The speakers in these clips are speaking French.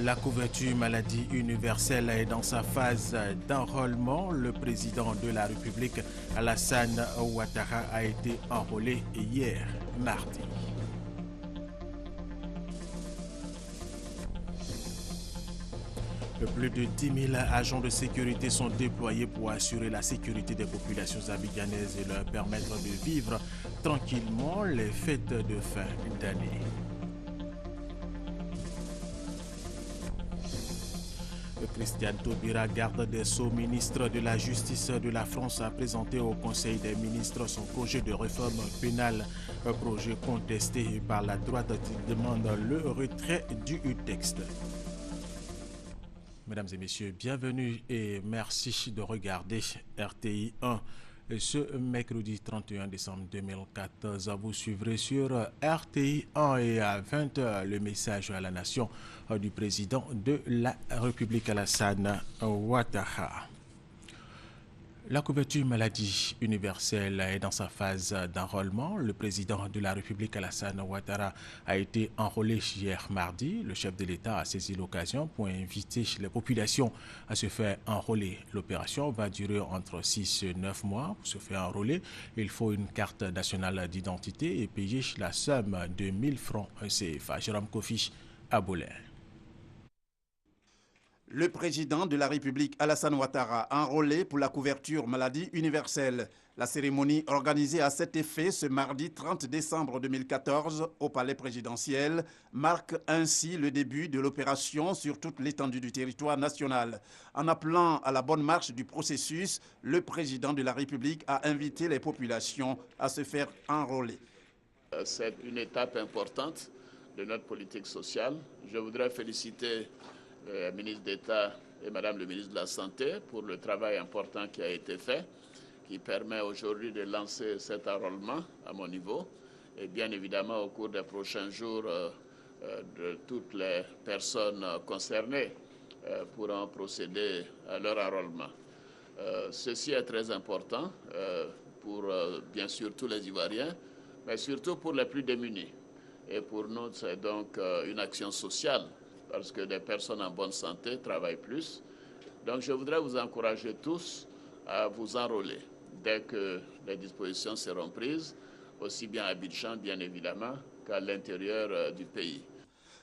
La couverture maladie universelle est dans sa phase d'enrôlement. Le président de la République, Alassane Ouattara, a été enrôlé hier, mardi. Plus de 10 000 agents de sécurité sont déployés pour assurer la sécurité des populations abidjanaises et leur permettre de vivre tranquillement les fêtes de fin d'année. Christiane Taubira, garde des Sceaux, ministre de la Justice de la France, a présenté au Conseil des ministres son projet de réforme pénale, un projet contesté par la droite qui demande le retrait du texte. Mesdames et messieurs, bienvenue et merci de regarder RTI 1. Ce mercredi 31 décembre 2014, vous suivrez sur RTI 1 et à 20h le message à la nation du président de la République, Alassane Ouattara. La couverture maladie universelle est dans sa phase d'enrôlement. Le président de la République, Alassane Ouattara, a été enrôlé hier mardi. Le chef de l'État a saisi l'occasion pour inviter les populations à se faire enrôler. L'opération va durer entre 6 et 9 mois. Pour se faire enrôler, il faut une carte nationale d'identité et payer la somme de 1000 francs CFA. Jérôme Kofi à Boulay. Le président de la République, Alassane Ouattara, enrôlé pour la couverture maladie universelle. La cérémonie organisée à cet effet ce mardi 30 décembre 2014 au palais présidentiel marque ainsi le début de l'opération sur toute l'étendue du territoire national. En appelant à la bonne marche du processus, le président de la République a invité les populations à se faire enrôler. C'est une étape importante de notre politique sociale. Je voudrais féliciter le ministre d'État et Madame le ministre de la Santé pour le travail important qui a été fait, qui permet aujourd'hui de lancer cet enrôlement à mon niveau. Et bien évidemment, au cours des prochains jours, de toutes les personnes concernées pourront procéder à leur enrôlement. Ceci est très important pour, bien sûr, tous les Ivoiriens, mais surtout pour les plus démunis. Et pour nous, c'est donc une action sociale, parce que des personnes en bonne santé travaillent plus. Donc je voudrais vous encourager tous à vous enrôler dès que les dispositions seront prises, aussi bien à Abidjan, bien évidemment, qu'à l'intérieur du pays.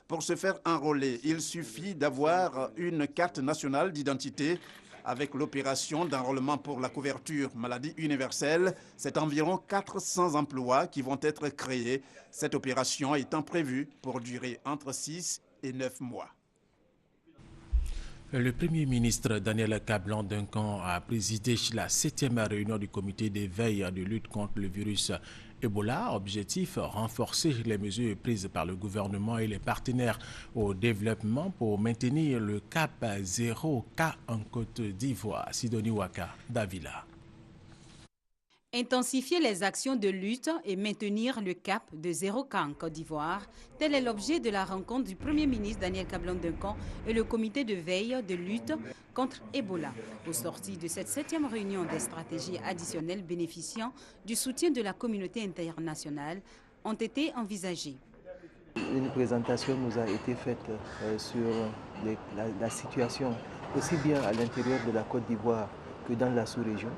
Pour se faire enrôler, il suffit d'avoir une carte nationale d'identité. Avec l'opération d'enrôlement pour la couverture maladie universelle, c'est environ 400 emplois qui vont être créés, cette opération étant prévue pour durer entre 6 et 9 mois. Le Premier ministre Daniel Kablan-Duncan a présidé la 7e réunion du comité de veille de lutte contre le virus Ebola. Objectif, renforcer les mesures prises par le gouvernement et les partenaires au développement pour maintenir le cap 0 cas en Côte d'Ivoire. Sidonie Waka, Davila. Intensifier les actions de lutte et maintenir le cap de 0 cas en Côte d'Ivoire, tel est l'objet de la rencontre du Premier ministre Daniel Kablan-Duncan et le comité de veille de lutte contre Ebola. Au sorti de cette 7e réunion, des stratégies additionnelles bénéficiant du soutien de la communauté internationale ont été envisagées. Une présentation nous a été faite sur la situation aussi bien à l'intérieur de la Côte d'Ivoire que dans la sous-région.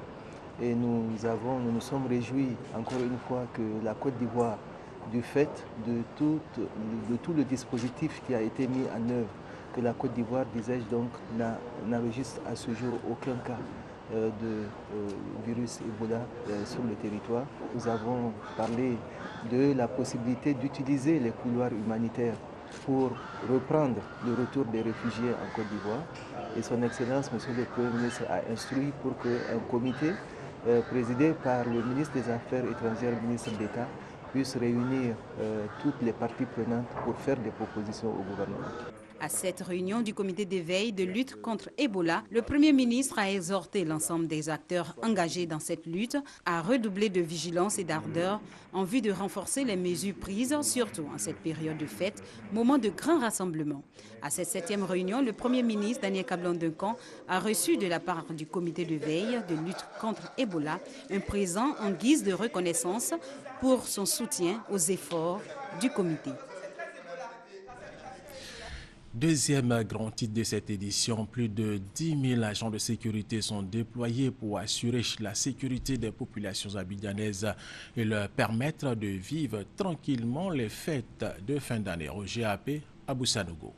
Et nous nous sommes réjouis encore une fois que la Côte d'Ivoire, du fait de tout le dispositif qui a été mis en œuvre, que la Côte d'Ivoire, disais-je donc, n'enregistre à ce jour aucun cas de virus Ebola sur le territoire. Nous avons parlé de la possibilité d'utiliser les couloirs humanitaires pour reprendre le retour des réfugiés en Côte d'Ivoire. Et son Excellence, Monsieur le Premier ministre, a instruit pour qu'un comité présidé par le ministre des Affaires étrangères, le ministre d'État, puisse réunir toutes les parties prenantes pour faire des propositions au gouvernement. À cette réunion du comité de veille de lutte contre Ebola, le Premier ministre a exhorté l'ensemble des acteurs engagés dans cette lutte à redoubler de vigilance et d'ardeur en vue de renforcer les mesures prises, surtout en cette période de fête, moment de grand rassemblement. À cette 7e réunion, le Premier ministre Daniel Kablan-Duncan a reçu de la part du comité de veille de lutte contre Ebola un présent en guise de reconnaissance pour son soutien aux efforts du comité. Deuxième grand titre de cette édition, plus de 10 000 agents de sécurité sont déployés pour assurer la sécurité des populations abidjanaises et leur permettre de vivre tranquillement les fêtes de fin d'année. Roger Apé, Abou Sanogo.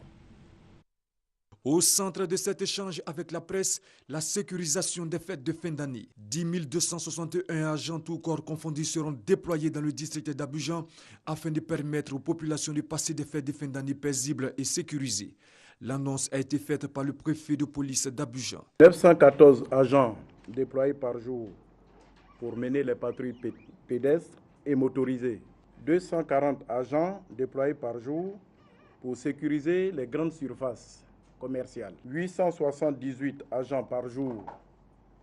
Au centre de cet échange avec la presse, la sécurisation des fêtes de fin d'année. 10 261 agents tout corps confondus seront déployés dans le district d'Abidjan afin de permettre aux populations de passer des fêtes de fin d'année paisibles et sécurisées. L'annonce a été faite par le préfet de police d'Abidjan. 914 agents déployés par jour pour mener les patrouilles pédestres et motorisées. 240 agents déployés par jour pour sécuriser les grandes surfaces commerciales. 878 agents par jour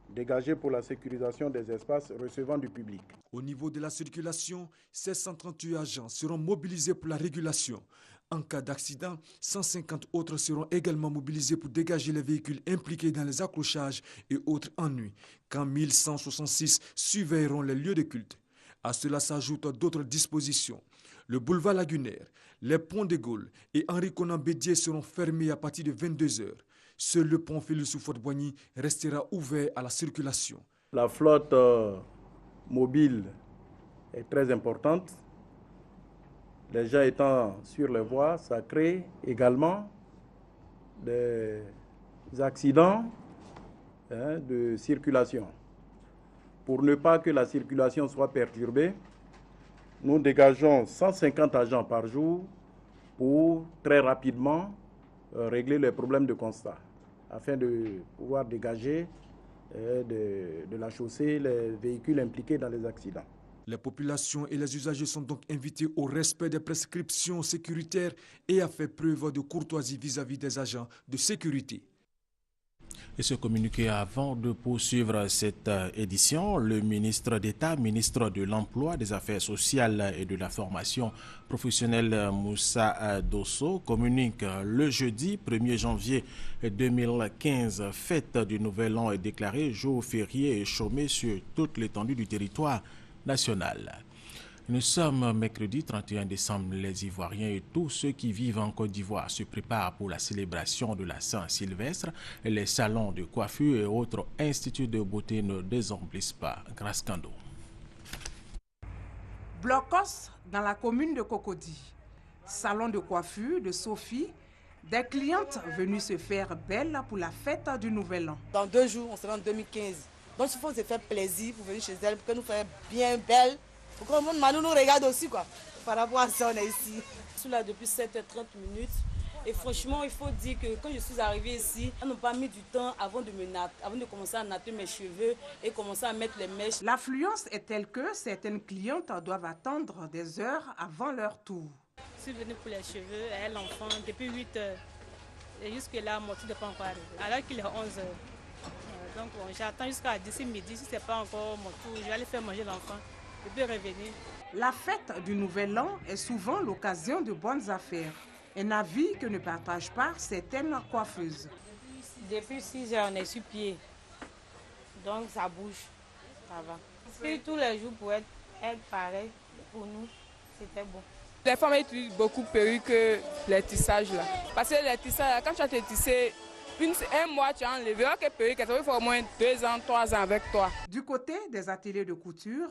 dégagés pour la sécurisation des espaces recevant du public. Au niveau de la circulation, 1638 agents seront mobilisés pour la régulation. En cas d'accident, 150 autres seront également mobilisés pour dégager les véhicules impliqués dans les accrochages et autres ennuis, quand 1166 surveilleront les lieux de culte. À cela s'ajoutent d'autres dispositions. Le boulevard lagunaire, les ponts de Gaulle et Henri Konan Bédier seront fermés à partir de 22h. Seul le pont Félix Houphouët-Boigny restera ouvert à la circulation. La flotte mobile est très importante. Les gens étant sur les voies, ça crée également des accidents de circulation. Pour ne pas que la circulation soit perturbée, nous dégageons 150 agents par jour pour très rapidement régler les problèmes de constat, afin de pouvoir dégager de la chaussée les véhicules impliqués dans les accidents. Les populations et les usagers sont donc invités au respect des prescriptions sécuritaires et à faire preuve de courtoisie vis-à-vis des agents de sécurité. Et ce communiqué avant de poursuivre cette édition, le ministre d'État, ministre de l'Emploi, des Affaires sociales et de la formation professionnelle Moussa Dosso communique le jeudi 1er janvier 2015, fête du Nouvel An est déclarée jour férié et chômé sur toute l'étendue du territoire national. Nous sommes mercredi 31 décembre. Les Ivoiriens et tous ceux qui vivent en Côte d'Ivoire se préparent pour la célébration de la Saint-Sylvestre. Les salons de coiffure et autres instituts de beauté ne désemblissent pas. Grâce Kando. Blocos dans la commune de Cocody. Salon de coiffure de Sophie. Des clientes venues se faire belles pour la fête du Nouvel An. Dans 2 jours, on sera en 2015. Donc il faut se faire plaisir pour venir chez elle, pour qu'elle nous fasse bien belle. Pour que le monde nous regarde aussi, quoi. Par rapport à ça, on est ici. Je suis là depuis 7h30 minutes. Et franchement, il faut dire que quand je suis arrivée ici, on n'a pas mis du temps avant de commencer à natter mes cheveux et commencer à mettre les mèches. L'affluence est telle que certaines clientes doivent attendre des heures avant leur tour. Je suis venue pour les cheveux et l'enfant depuis 8h. Et jusque-là, mon tour n'est pas encore arrivé. Alors qu'il est 11h. Donc bon, j'attends jusqu'à d'ici midi. Si ce n'est pas encore mon tour, je vais aller faire manger l'enfant. Revenir. La fête du Nouvel An est souvent l'occasion de bonnes affaires. Un avis que ne partagent pas certaines coiffeuses. Depuis 6h, on est sur pied. Donc ça bouge, ça va. Si tous les jours pour être pareil, pour nous, c'était bon. Les femmes utilisent beaucoup de perruques que les tissages là. Parce que les tissages, quand tu as tissé, un mois tu as enlevé, ok, perruque, ça fait au moins 2 ans, 3 ans avec toi. Du côté des ateliers de couture,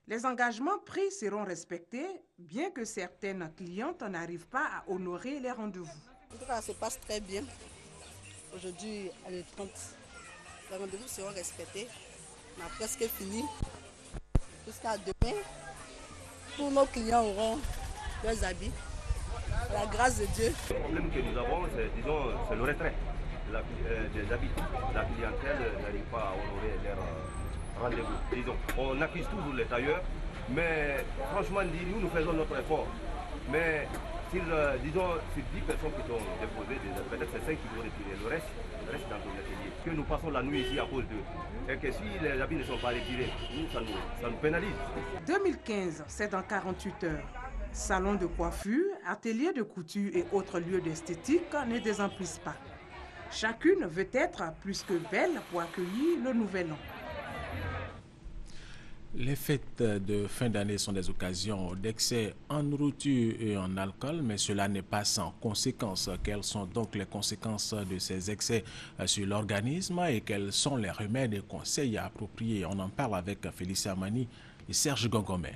les engagements pris seront respectés, bien que certaines clientes n'arrivent pas à honorer les rendez-vous. En tout cas, ça se passe très bien. Aujourd'hui, à le 30, les rendez-vous seront respectés. On a presque fini. Jusqu'à demain, tous nos clients auront leurs habits. À la grâce de Dieu. Le problème que nous avons, c'est le retrait des habits. La clientèle n'arrive pas à honorer leurs rendez-vous. Disons, on accuse toujours les tailleurs, mais franchement, nous faisons notre effort. Mais sur 10 personnes qui sont déposées, peut-être c'est 5 qui vont retirer. Le reste dans ton atelier. Que nous passons la nuit ici à cause d'eux. Et que si les habits ne sont pas retirés, ça nous pénalise. 2015, c'est dans 48 heures. Salon de coiffure, atelier de couture et autres lieux d'esthétique ne désemplissent pas. Chacune veut être plus que belle pour accueillir le Nouvel An. Les fêtes de fin d'année sont des occasions d'excès en nourriture et en alcool, mais cela n'est pas sans conséquences. Quelles sont donc les conséquences de ces excès sur l'organisme et quels sont les remèdes et conseils appropriés? On en parle avec Félicia Mani et Serge Gongomé.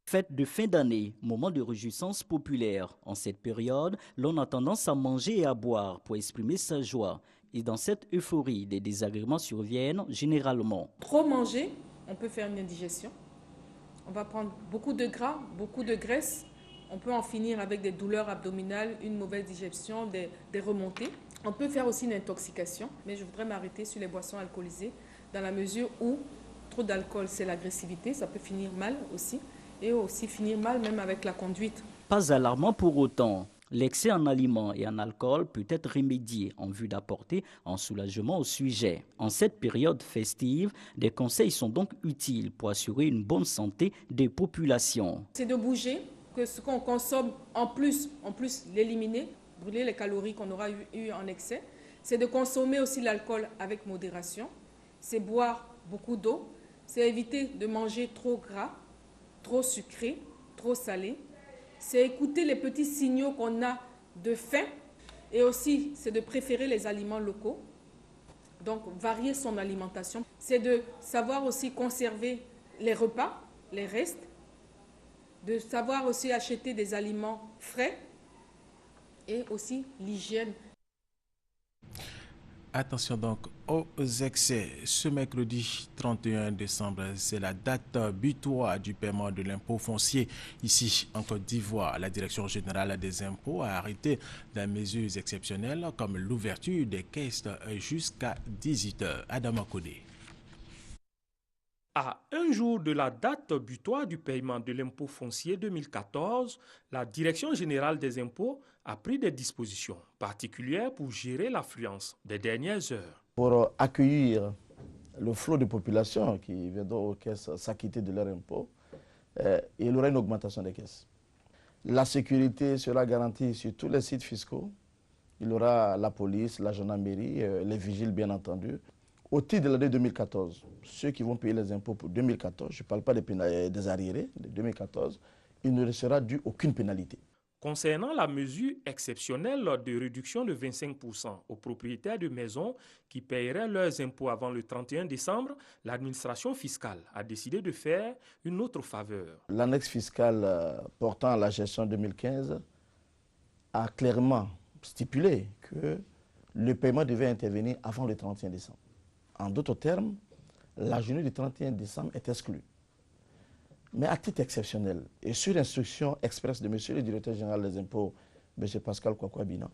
Fête de fin d'année, moment de réjouissance populaire. En cette période, l'on a tendance à manger et à boire pour exprimer sa joie. Et dans cette euphorie, des désagréments surviennent généralement. Trop manger, on peut faire une indigestion. On va prendre beaucoup de gras, beaucoup de graisse. On peut en finir avec des douleurs abdominales, une mauvaise digestion, des remontées. On peut faire aussi une intoxication, mais je voudrais m'arrêter sur les boissons alcoolisées dans la mesure où trop d'alcool, c'est l'agressivité, ça peut finir mal aussi. Et aussi finir mal même avec la conduite. Pas alarmant pour autant. L'excès en aliments et en alcool peut être remédié en vue d'apporter un soulagement au sujet. En cette période festive, des conseils sont donc utiles pour assurer une bonne santé des populations. C'est de bouger, que ce qu'on consomme en plus l'éliminer, brûler les calories qu'on aura eu en excès. C'est de consommer aussi l'alcool avec modération. C'est boire beaucoup d'eau. C'est éviter de manger trop gras, trop sucré, trop salé. C'est écouter les petits signaux qu'on a de faim et aussi c'est de préférer les aliments locaux. Donc varier son alimentation. C'est de savoir aussi conserver les repas, les restes, de savoir aussi acheter des aliments frais et aussi l'hygiène. Attention donc aux excès. Ce mercredi 31 décembre, c'est la date butoir du paiement de l'impôt foncier. Ici, en Côte d'Ivoire, la Direction générale des impôts a arrêté des mesures exceptionnelles comme l'ouverture des caisses jusqu'à 18h. Adama Kodé. À un jour de la date butoir du paiement de l'impôt foncier 2014, la Direction générale des impôts a pris des dispositions particulières pour gérer l'affluence des dernières heures. Pour accueillir le flot de population qui viendront aux caisses s'acquitter de leurs impôts, il y aura une augmentation des caisses. La sécurité sera garantie sur tous les sites fiscaux. Il y aura la police, la gendarmerie, les vigiles bien entendu. Au titre de l'année 2014, ceux qui vont payer les impôts pour 2014, je ne parle pas des arriérés de 2014, il ne leur sera dû aucune pénalité. Concernant la mesure exceptionnelle de réduction de 25% aux propriétaires de maisons qui paieraient leurs impôts avant le 31 décembre, l'administration fiscale a décidé de faire une autre faveur. L'annexe fiscale portant à la gestion 2015 a clairement stipulé que le paiement devait intervenir avant le 31 décembre. En d'autres termes, la journée du 31 décembre est exclue. Mais à titre exceptionnel, et sur instruction expresse de M. le directeur général des impôts, M. Pascal Kwakwa-Binan,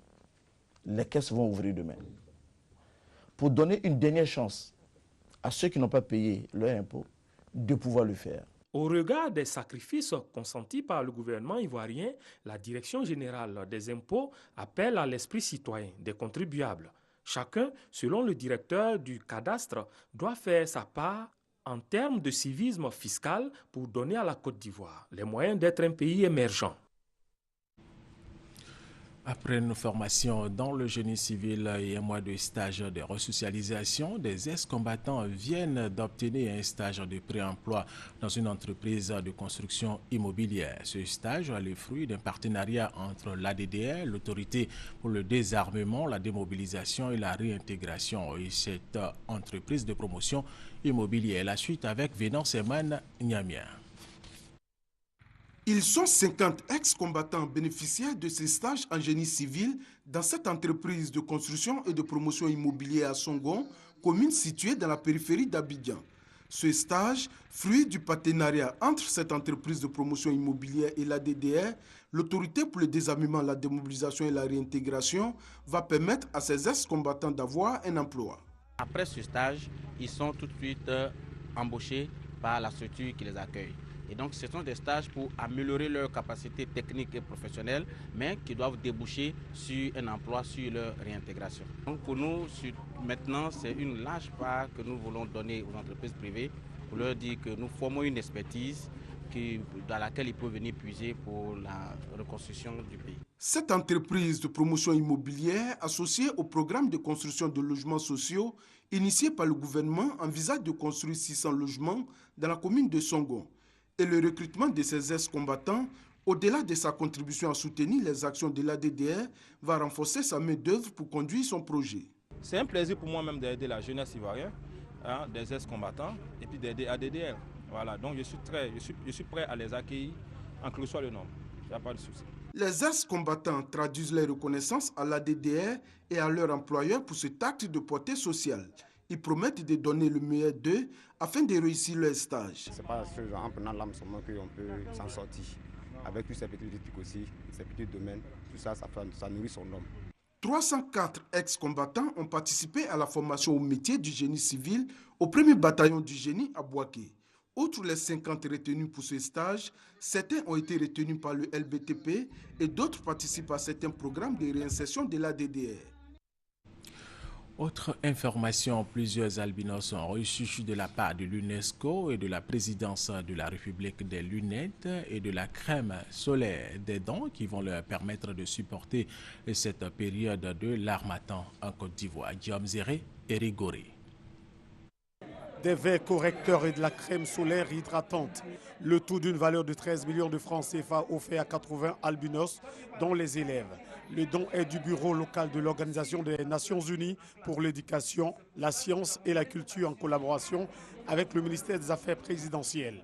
les caisses vont ouvrir demain. Pour donner une dernière chance à ceux qui n'ont pas payé leur impôt de pouvoir le faire. Au regard des sacrifices consentis par le gouvernement ivoirien, la Direction générale des impôts appelle à l'esprit citoyen des contribuables. Chacun, selon le directeur du cadastre, doit faire sa part en termes de civisme fiscal pour donner à la Côte d'Ivoire les moyens d'être un pays émergent. Après une formation dans le génie civil et un mois de stage de resocialisation, des ex-combattants viennent d'obtenir un stage de pré-emploi dans une entreprise de construction immobilière. Ce stage est le fruit d'un partenariat entre l'ADDR, l'autorité pour le désarmement, la démobilisation et la réintégration et cette entreprise de promotion immobilière. La suite avec Vénance Eman Niamien. Ils sont 50 ex-combattants bénéficiaires de ces stages en génie civil dans cette entreprise de construction et de promotion immobilière à Songon, commune située dans la périphérie d'Abidjan. Ce stage, fruit du partenariat entre cette entreprise de promotion immobilière et l'ADDR, l'autorité pour le désarmement, la démobilisation et la réintégration, va permettre à ces ex-combattants d'avoir un emploi. Après ce stage, ils sont tout de suite embauchés par la structure qui les accueille. Et donc, ce sont des stages pour améliorer leurs capacités techniques et professionnelles, mais qui doivent déboucher sur un emploi, sur leur réintégration. Donc, pour nous, maintenant, c'est une large part que nous voulons donner aux entreprises privées pour leur dire que nous formons une expertise dans laquelle ils peuvent venir puiser pour la reconstruction du pays. Cette entreprise de promotion immobilière associée au programme de construction de logements sociaux initié par le gouvernement envisage de construire 600 logements dans la commune de Songon. Et le recrutement de ces ex-combattants, au-delà de sa contribution à soutenir les actions de l'ADDR, va renforcer sa main-d'œuvre pour conduire son projet. C'est un plaisir pour moi-même d'aider la jeunesse ivoirienne, des ex-combattants, et puis d'aider ADDR. Voilà, donc je suis prêt à les accueillir, en que soit le nombre. Il n'y a pas de souci. Les ex-combattants traduisent leur reconnaissance à l'ADDR et à leur employeur pour cet acte de portée sociale. Ils promettent de donner le meilleur d'eux afin de réussir leur stage. Ce n'est pas en prenant l'âme seulement qu'on peut s'en sortir. Avec tous ces petits trucs aussi, ces petits domaines, tout ça, ça nourrit son homme. 304 ex-combattants ont participé à la formation au métier du génie civil au 1er bataillon du génie à Bouaké. Outre les 50 retenus pour ce stage, certains ont été retenus par le LBTP et d'autres participent à certains programmes de réinsertion de l'ADDR. Autre information, plusieurs albinos ont reçu de la part de l'UNESCO et de la présidence de la République des lunettes et de la crème solaire des dents qui vont leur permettre de supporter cette période de l'harmattan en Côte d'Ivoire. Guillaume Zéré et Rigoré. Des verres correcteurs et de la crème solaire hydratante. Le tout d'une valeur de 13 millions de francs CFA offert à 80 albinos, dont les élèves. Le don est du bureau local de l'Organisation des Nations Unies pour l'éducation, la science et la culture en collaboration avec le ministère des Affaires présidentielles.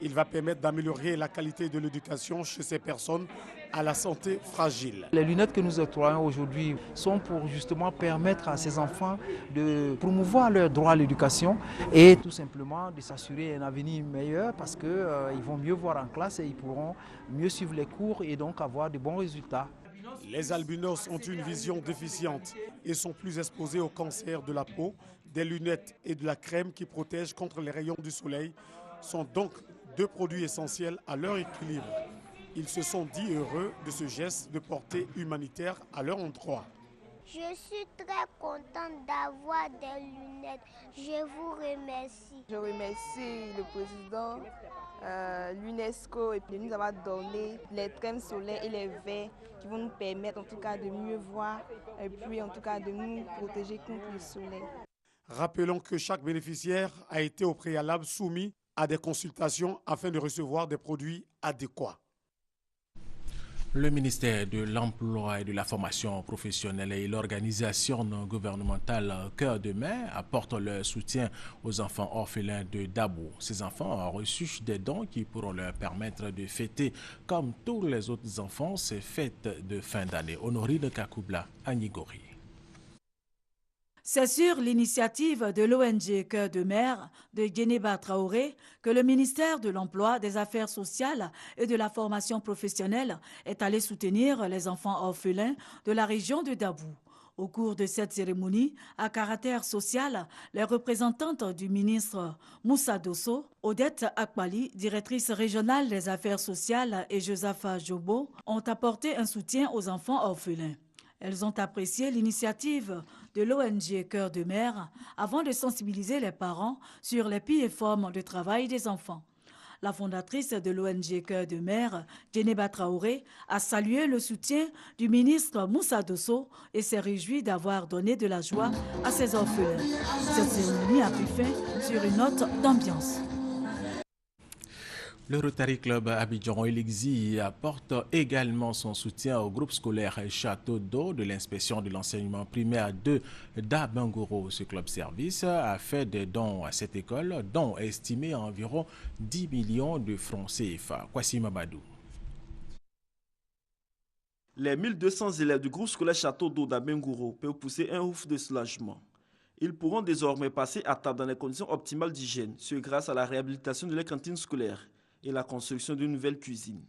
Il va permettre d'améliorer la qualité de l'éducation chez ces personnes à la santé fragile. Les lunettes que nous octroyons aujourd'hui sont pour justement permettre à ces enfants de promouvoir leur droit à l'éducation et tout simplement de s'assurer un avenir meilleur parce qu'ils vont mieux voir en classe et ils pourront mieux suivre les cours et donc avoir de bons résultats. Les albinos ont une vision déficiente et sont plus exposés au cancer de la peau. Des lunettes et de la crème qui protègent contre les rayons du soleil sont donc deux produits essentiels à leur équilibre. Ils se sont dit heureux de ce geste de portée humanitaire à leur endroit. Je suis très contente d'avoir des lunettes. Je vous remercie. Je remercie le président, l'UNESCO et de nous avoir donné les crèmes solaires et les verres qui vont nous permettre en tout cas de mieux voir et puis en tout cas de nous protéger contre le soleil. Rappelons que chaque bénéficiaire a été au préalable soumis à des consultations afin de recevoir des produits adéquats. Le ministère de l'Emploi et de la Formation professionnelle et l'organisation non gouvernementale Cœur de Mer apportent leur soutien aux enfants orphelins de Dabo. Ces enfants ont reçu des dons qui pourront leur permettre de fêter, comme tous les autres enfants, ces fêtes de fin d'année. Honorine Kakoubla à Nigori. C'est sur l'initiative de l'ONG Cœur de Mer de Djeneba Traoré que le ministère de l'Emploi, des Affaires sociales et de la formation professionnelle est allé soutenir les enfants orphelins de la région de Dabou. Au cours de cette cérémonie à caractère social, les représentantes du ministre Moussa Dosso, Odette Akbali, directrice régionale des affaires sociales, et Josapha Jobo ont apporté un soutien aux enfants orphelins. Elles ont apprécié l'initiative de l'ONG Cœur de Mer avant de sensibiliser les parents sur les pires formes de travail des enfants. La fondatrice de l'ONG Cœur de Mer, Djeneba Traoré, a salué le soutien du ministre Moussa Dosso et s'est réjouie d'avoir donné de la joie à ses orphelins. Cette cérémonie a pris fin sur une note d'ambiance. Le Rotary Club Abidjan-Elixir apporte également son soutien au groupe scolaire Château d'eau de l'inspection de l'enseignement primaire de Dabangoro. Ce club service a fait des dons à cette école, dons estimés à environ 10 millions de francs CFA. Kwasi Mabadou. Les 1200 élèves du groupe scolaire Château d'eau d'Abangoro peuvent pousser un ouf de soulagement. Ils pourront désormais passer à table dans les conditions optimales d'hygiène, ce grâce à la réhabilitation de leur cantine scolaire et la construction d'une nouvelle cuisine.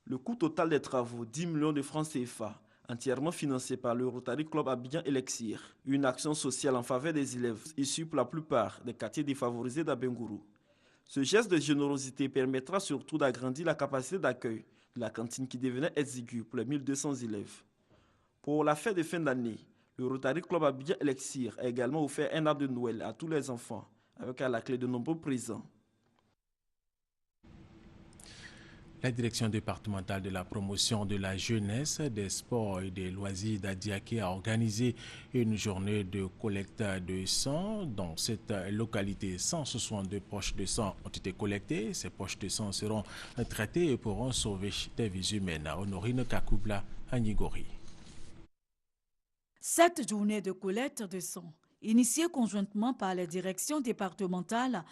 Le coût total des travaux, 10 millions de francs CFA, entièrement financé par le Rotary Club Abidjan-Elixir, une action sociale en faveur des élèves issus pour la plupart des quartiers défavorisés d'Abengourou. Ce geste de générosité permettra surtout d'agrandir la capacité d'accueil de la cantine qui devenait exiguë pour les 1200 élèves. Pour la fête de fin d'année, le Rotary Club Abidjan-Elixir a également offert un arbre de Noël à tous les enfants, avec à la clé de nombreux présents. La direction départementale de la promotion de la jeunesse, des sports et des loisirs d'Adiaké a organisé une journée de collecte de sang. Dans cette localité, 162 poches de sang ont été collectées. Ces poches de sang seront traitées et pourront sauver des vies humaines. Honorine Kakubla, Anigori. Cette journée de collecte de sang, initiée conjointement par les directions départementales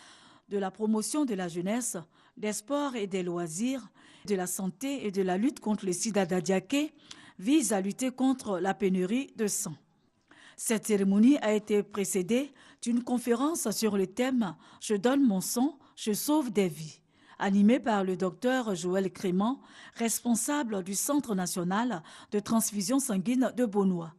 de la promotion de la jeunesse, des sports et des loisirs, de la santé et de la lutte contre le sida d'Adiaké, vise à lutter contre la pénurie de sang. Cette cérémonie a été précédée d'une conférence sur le thème « Je donne mon sang, je sauve des vies », animée par le docteur Joël Crément, responsable du Centre national de transfusion sanguine de Bonois.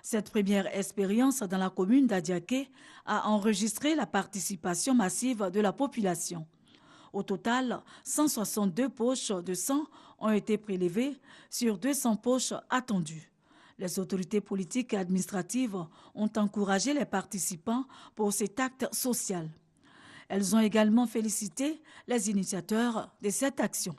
Cette première expérience dans la commune d'Adiaké a enregistré la participation massive de la population. Au total, 162 poches de sang ont été prélevées sur 200 poches attendues. Les autorités politiques et administratives ont encouragé les participants pour cet acte social. Elles ont également félicité les initiateurs de cette action.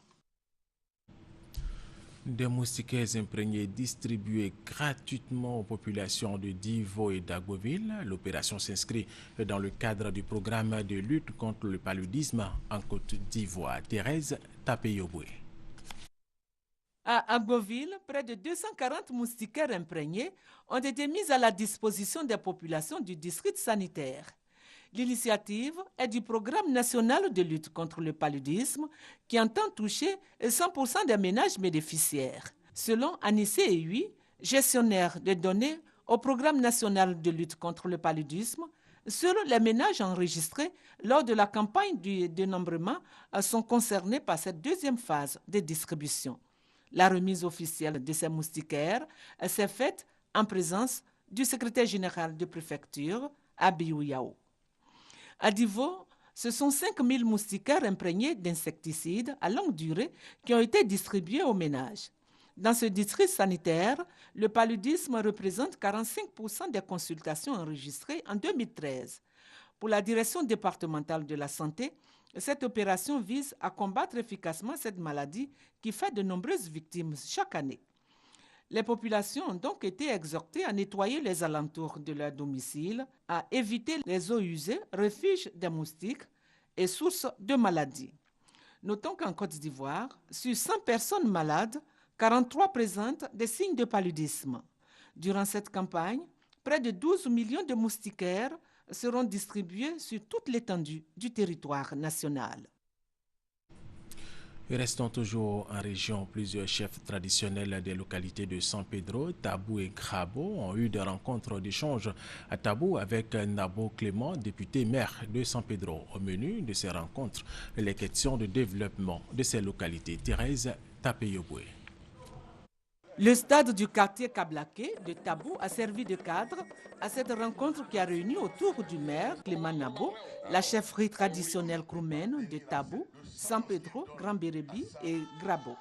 Des moustiquaires imprégnés distribués gratuitement aux populations de Divo et d'Agboville. L'opération s'inscrit dans le cadre du programme de lutte contre le paludisme en Côte d'Ivoire. Thérèse Tapeyoboué. À Agboville, près de 240 moustiquaires imprégnés ont été mis à la disposition des populations du district sanitaire. L'initiative est du Programme national de lutte contre le paludisme qui entend toucher 100% des ménages bénéficiaires. Selon Anissé Ehui, gestionnaire de données au Programme national de lutte contre le paludisme, seuls les ménages enregistrés lors de la campagne du dénombrement sont concernés par cette deuxième phase de distribution. La remise officielle de ces moustiquaires s'est faite en présence du secrétaire général de préfecture, Abiou Yao. À Divo, ce sont 5000 moustiquaires imprégnés d'insecticides à longue durée qui ont été distribués aux ménages. Dans ce district sanitaire, le paludisme représente 45% des consultations enregistrées en 2013. Pour la direction départementale de la santé, cette opération vise à combattre efficacement cette maladie qui fait de nombreuses victimes chaque année. Les populations ont donc été exhortées à nettoyer les alentours de leur domicile, à éviter les eaux usées, refuges des moustiques et sources de maladies. Notons qu'en Côte d'Ivoire, sur 100 personnes malades, 43 présentent des signes de paludisme. Durant cette campagne, près de 12 millions de moustiquaires seront distribués sur toute l'étendue du territoire national. Et restons toujours en région. Plusieurs chefs traditionnels des localités de San Pedro, Tabou et Grabo ont eu des rencontres d'échange à Tabou avec Nabo Clément, député maire de San Pedro. Au menu de ces rencontres, les questions de développement de ces localités. Thérèse Tapeyoboué. Le stade du quartier Kablaké de Tabou a servi de cadre à cette rencontre qui a réuni autour du maire Clément Nabo, la chefferie traditionnelle kroumaine de Tabou, San Pedro, Grand Bérébi et Grabo.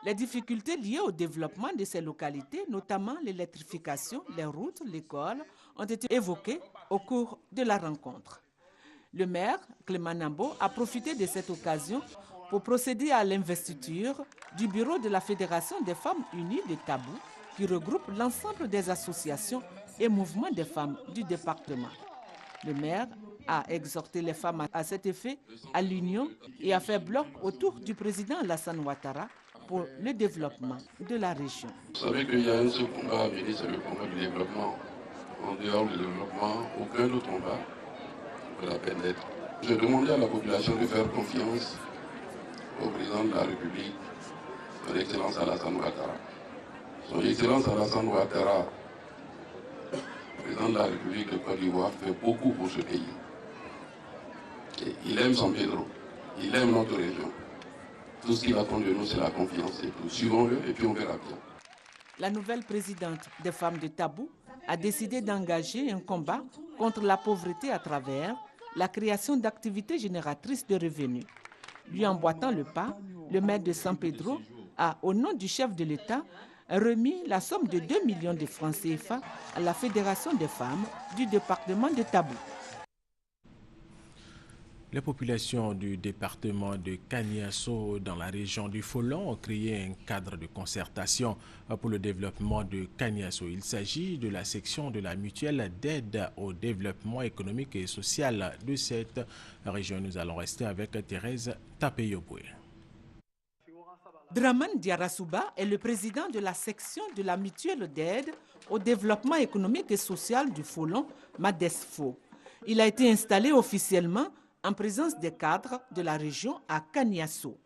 Les difficultés liées au développement de ces localités, notamment l'électrification, les routes, l'école, ont été évoquées au cours de la rencontre. Le maire Clément Nabo a profité de cette occasion pour procéder à l'investiture du bureau de la Fédération des femmes unies de Tabou, qui regroupe l'ensemble des associations et mouvements des femmes du département. Le maire a exhorté les femmes à cet effet à l'union et a fait bloc autour du président Alassane Ouattara pour le développement de la région. Vous savez qu'il y a un seul combat à mener, c'est le combat du développement. En dehors du développement, aucun autre combat ne vaut la peine d'être. Je demandais à la population de faire confiance au président de la République, son Excellence Alassane Ouattara. Son Excellence Alassane Ouattara, président de la République de Côte d'Ivoire, fait beaucoup pour ce pays. Et il aime San Pedro, il aime notre région. Tout ce qu'il attend de nous, c'est la confiance. Et tout. Suivons-le et puis on verra bien. La nouvelle présidente des femmes de Tabou a décidé d'engager un combat contre la pauvreté à travers la création d'activités génératrices de revenus. Lui emboîtant le pas, le maire de San Pedro a, au nom du chef de l'État, remis la somme de 2 millions de francs CFA à la Fédération des femmes du département de Tabou. Les populations du département de Kaniasso dans la région du Folon ont créé un cadre de concertation pour le développement de Kaniasso. Il s'agit de la section de la mutuelle d'aide au développement économique et social de cette région. Nous allons rester avec Thérèse Tapeyoboué. Draman Diarasuba est le président de la section de la mutuelle d'aide au développement économique et social du Folon, Madesfo. Il a été installé officiellement en présence des cadres de la région à Kaniasso.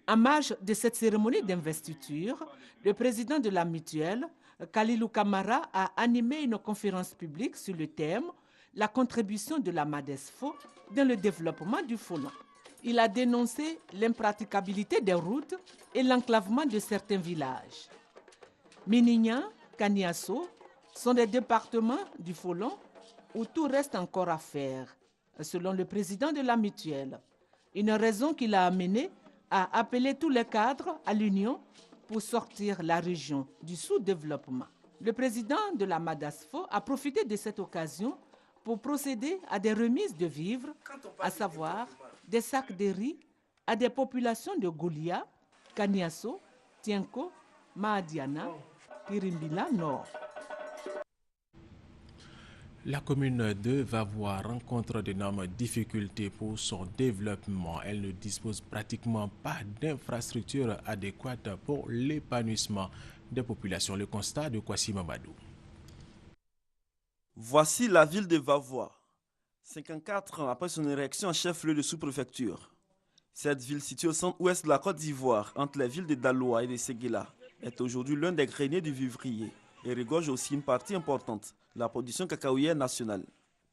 En marge de cette cérémonie d'investiture, le président de la mutuelle, Kalilou Kamara, a animé une conférence publique sur le thème « La contribution de la Madesfo dans le développement du Folon ». Il a dénoncé l'impraticabilité des routes et l'enclavement de certains villages. Minignan, Kaniasso sont des départements du Folon où tout reste encore à faire, selon le président de la mutuelle. Une raison qui l'a amené à appeler tous les cadres à l'union pour sortir la région du sous-développement. Le président de la Madasfo a profité de cette occasion pour procéder à des remises de vivres, à savoir des sacs de riz à des populations de Goulia, Kaniasso, Tienko, Mahadiana, Pirimbila Nord. La commune de Vavoie rencontre d'énormes difficultés pour son développement. Elle ne dispose pratiquement pas d'infrastructures adéquates pour l'épanouissement des populations. Le constat de Kwasi Mamadou. Voici la ville de Vavoie, 54 ans après son érection en chef-lieu de sous-préfecture. Cette ville située au centre-ouest de la Côte d'Ivoire, entre les villes de Daloa et de Séguéla, est aujourd'hui l'un des greniers du vivrier et regorge aussi une partie importante de la production cacaoyère nationale.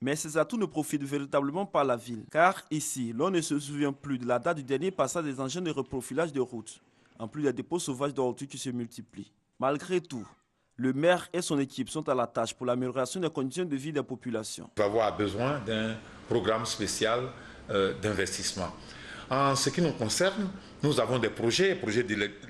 Mais ces atouts ne profitent véritablement pas à la ville, car ici, l'on ne se souvient plus de la date du dernier passage des engins de reprofilage de routes, en plus des dépôts sauvages d'ordures qui se multiplient. Malgré tout, le maire et son équipe sont à la tâche pour l'amélioration des conditions de vie des populations. Vavoie a besoin d'un programme spécial d'investissement. En ce qui nous concerne, nous avons des projets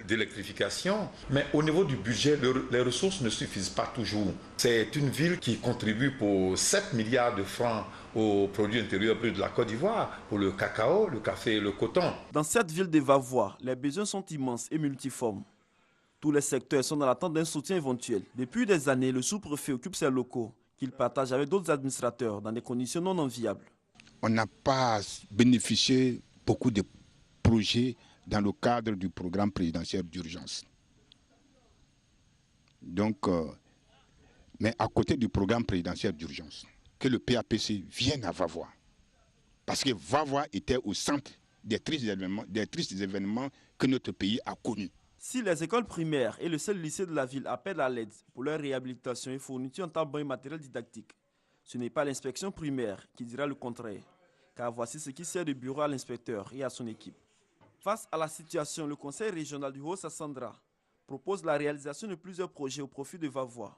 d'électrification, mais au niveau du budget, les ressources ne suffisent pas toujours. C'est une ville qui contribue pour 7 milliards de francs au produit intérieur brut de la Côte d'Ivoire, pour le cacao, le café et le coton. Dans cette ville de Vavoie, les besoins sont immenses et multiformes. Tous les secteurs sont dans l'attente d'un soutien éventuel. Depuis des années, le sous-préfet occupe ses locaux, qu'il partage avec d'autres administrateurs dans des conditions non enviables. On n'a pas bénéficié beaucoup de projets dans le cadre du programme présidentiel d'urgence. Donc, mais à côté du programme présidentiel d'urgence, que le PAPC vienne à Vavoie. Parce que Vavoie était au centre des tristes événements que notre pays a connus. Si les écoles primaires et le seul lycée de la ville appellent à l'aide pour leur réhabilitation et fourniture en tabac et matériel didactique, ce n'est pas l'inspection primaire qui dira le contraire. Car voici ce qui sert de bureau à l'inspecteur et à son équipe. Face à la situation, le conseil régional du Haut-Sassandra propose la réalisation de plusieurs projets au profit de Vavoie.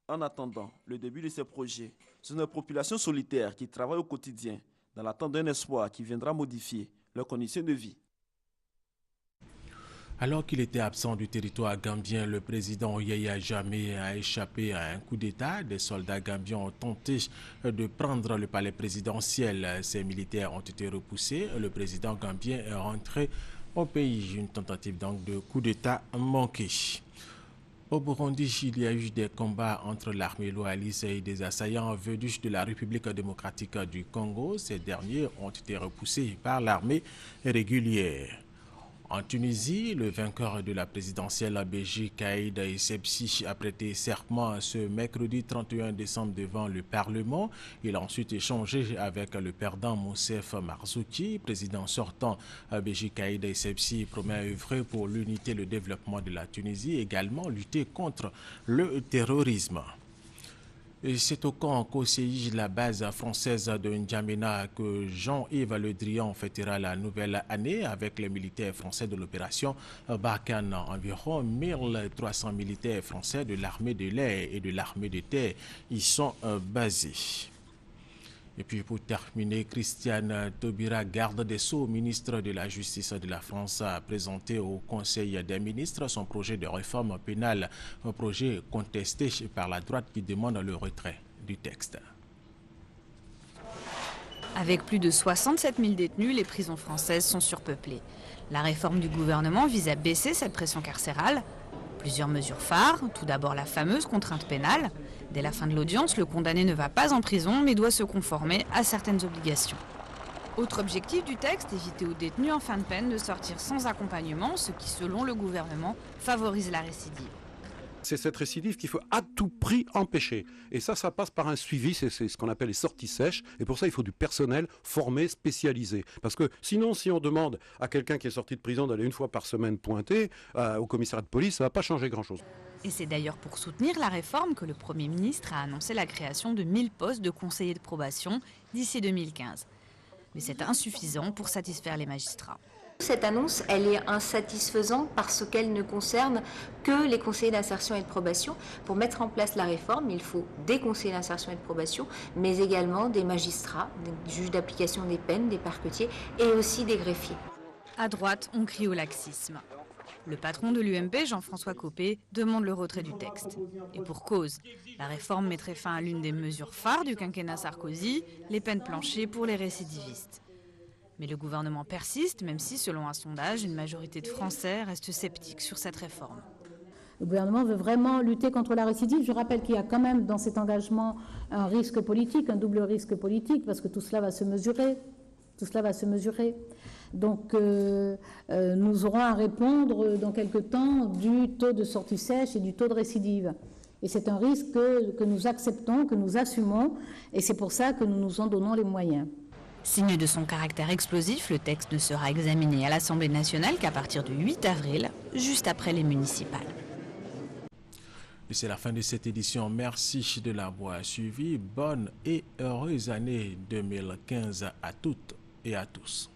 En attendant le début de ces projets, ce sont des populations solitaires qui travaillent au quotidien dans l'attente d'un espoir qui viendra modifier leurs conditions de vie. Alors qu'il était absent du territoire gambien, le président Yaya Jammeh a échappé à un coup d'État. Des soldats gambiens ont tenté de prendre le palais présidentiel. Ces militaires ont été repoussés. Le président gambien est rentré au pays. Une tentative donc de coup d'État manquée. Au Burundi, il y a eu des combats entre l'armée loyaliste et des assaillants venus de la République démocratique du Congo. Ces derniers ont été repoussés par l'armée régulière. En Tunisie, le vainqueur de la présidentielle Béji Caïd Essebsi a prêté serment ce mercredi 31 décembre devant le Parlement. Il a ensuite échangé avec le perdant Moussef Marzouki. Président sortant, Béji Caïd Essebsi promet œuvrer pour l'unité et le développement de la Tunisie, également lutter contre le terrorisme. C'est au camp Kosei, la base française de N'Djamena, que Jean-Yves Le Drian fêtera la nouvelle année avec les militaires français de l'opération Barkhane. Environ 1300 militaires français de l'armée de l'air et de l'armée de terre y sont basés. Et puis pour terminer, Christiane Taubira, garde des Sceaux, ministre de la Justice de la France, a présenté au Conseil des ministres son projet de réforme pénale, un projet contesté par la droite qui demande le retrait du texte. Avec plus de 67 000 détenus, les prisons françaises sont surpeuplées. La réforme du gouvernement vise à baisser cette pression carcérale. Plusieurs mesures phares, tout d'abord la fameuse contrainte pénale. Dès la fin de l'audience, le condamné ne va pas en prison mais doit se conformer à certaines obligations. Autre objectif du texte, éviter aux détenus en fin de peine de sortir sans accompagnement, ce qui, selon le gouvernement, favorise la récidive. C'est cette récidive qu'il faut à tout prix empêcher. Et ça passe par un suivi, c'est ce qu'on appelle les sorties sèches. Et pour ça, il faut du personnel formé, spécialisé. Parce que sinon, si on demande à quelqu'un qui est sorti de prison d'aller une fois par semaine pointer au commissariat de police, ça ne va pas changer grand-chose. Et c'est d'ailleurs pour soutenir la réforme que le Premier ministre a annoncé la création de 1000 postes de conseillers de probation d'ici 2015. Mais c'est insuffisant pour satisfaire les magistrats. Cette annonce, elle est insatisfaisante parce qu'elle ne concerne que les conseillers d'insertion et de probation. Pour mettre en place la réforme, il faut des conseillers d'insertion et de probation, mais également des magistrats, des juges d'application des peines, des parquetiers et aussi des greffiers. À droite, on crie au laxisme. Le patron de l'UMP, Jean-François Copé, demande le retrait du texte. Et pour cause, la réforme mettrait fin à l'une des mesures phares du quinquennat Sarkozy, les peines planchées pour les récidivistes. Mais le gouvernement persiste, même si, selon un sondage, une majorité de Français reste sceptique sur cette réforme. Le gouvernement veut vraiment lutter contre la récidive. Je rappelle qu'il y a quand même dans cet engagement un risque politique, un double risque politique, parce que tout cela va se mesurer. Tout cela va se mesurer. Donc nous aurons à répondre dans quelque temps du taux de sortie sèche et du taux de récidive. Et c'est un risque que nous acceptons, que nous assumons, et c'est pour ça que nous nous en donnons les moyens. Signe de son caractère explosif, le texte ne sera examiné à l'Assemblée nationale qu'à partir du 8 avril, juste après les municipales. Et c'est la fin de cette édition. Merci de l'avoir suivi. Bonne et heureuse année 2015 à toutes et à tous.